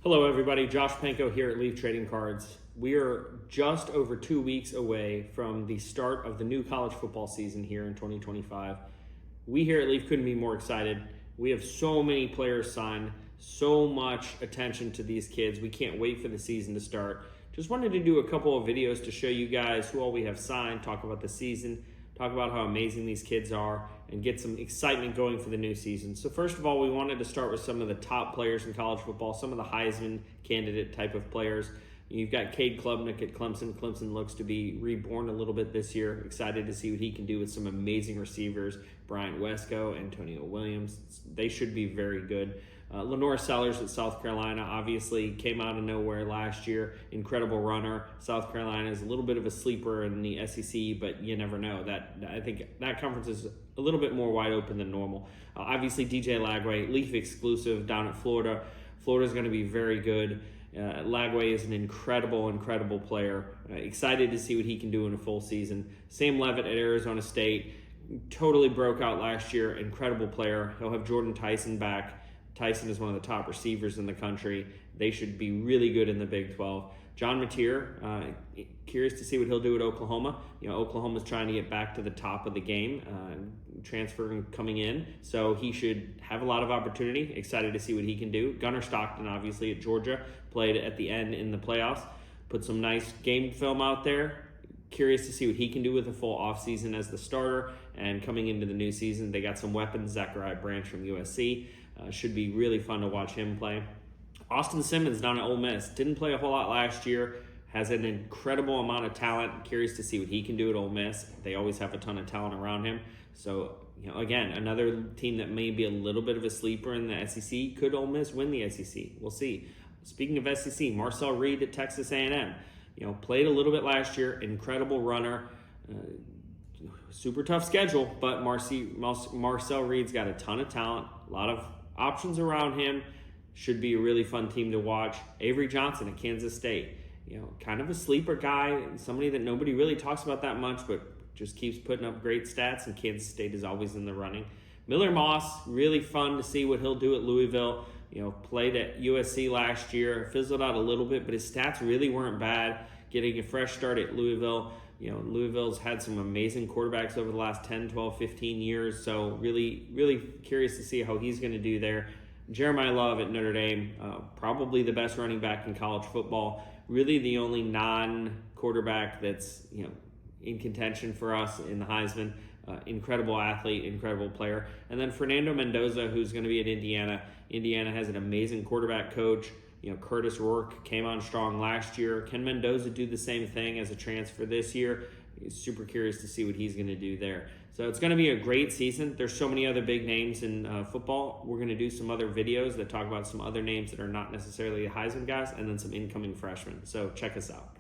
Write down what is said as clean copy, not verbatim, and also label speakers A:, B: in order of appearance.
A: Hello everybody, Josh Panko here at Leaf Trading Cards. We are just over 2 weeks away from the start of the new college football season here in 2025. We here at Leaf couldn't be more excited. We have so many players signed, so much attention to these kids. We can't wait for the season to start. Just wanted to do a couple of videos to show you guys who all we have signed, talk about the season, talk about how amazing these kids are, and get some excitement going for the new season. So first of all, we wanted to start with some of the top players in college football, some of the Heisman candidate type of players. You've got Cade Klubnik at Clemson. Clemson looks to be reborn a little bit this year. Excited to see what he can do with some amazing receivers. Bryant Wesco, Antonio Williams. They should be very good. Lenore Sellers at South Carolina obviously came out of nowhere last year. Incredible runner. South Carolina is a little bit of a sleeper in the SEC, but you never know. I think that conference is a little bit more wide open than normal. Obviously, DJ Lagway, Leaf exclusive down at Florida. Florida's going to be very good. Lagway is an incredible player. Excited to see what he can do in a full season. Sam Levitt at Arizona State. Totally broke out last year. Incredible player. He'll have Jordan Tyson back. Tyson is one of the top receivers in the country. They should be really good in the Big 12. John Mateer, curious to see what he'll do at Oklahoma. Oklahoma's trying to get back to the top of the game, transferring, coming in. So he should have a lot of opportunity. Excited to see what he can do. Gunnar Stockton, obviously, at Georgia, played at the end in the playoffs. Put some nice game film out there. Curious to see what he can do with a full offseason as the starter. And coming into the new season, they got some weapons. Zachariah Branch from USC. Should be really fun to watch him play. Austin Simmons down at Ole Miss. Didn't play a whole lot last year. Has an incredible amount of talent. Curious to see what he can do at Ole Miss. They always have a ton of talent around him. So, again, another team that may be a little bit of a sleeper in the SEC. Could Ole Miss win the SEC? We'll see. Speaking of SEC, Marcel Reed at Texas A&M. Played a little bit last year. Incredible runner. Super tough schedule, but Marcel Reed's got a ton of talent. A lot of options around him. Should be a really fun team to watch. Avery Johnson at Kansas State. Kind of a sleeper guy, somebody that nobody really talks about that much, but just keeps putting up great stats, and Kansas State is always in the running. Miller Moss, really fun to see what he'll do at Louisville. Played at USC last year, fizzled out a little bit, but his stats really weren't bad. Getting a fresh start at Louisville. Louisville's had some amazing quarterbacks over the last 10, 12, 15 years, so really curious to see how he's going to do there. Jeremiah Love at Notre Dame, probably the best running back in college football. Really the only non-quarterback that's in contention for us in the Heisman. Incredible athlete, incredible player. And then Fernando Mendoza, who's going to be at Indiana. Indiana has an amazing quarterback coach. Curtis Rourke came on strong last year. Can Mendoza do the same thing as a transfer this year? Super curious to see what he's going to do there. So it's going to be a great season. There's so many other big names in football. We're going to do some other videos that talk about some other names that are not necessarily the Heisman guys, and then some incoming freshmen. So check us out.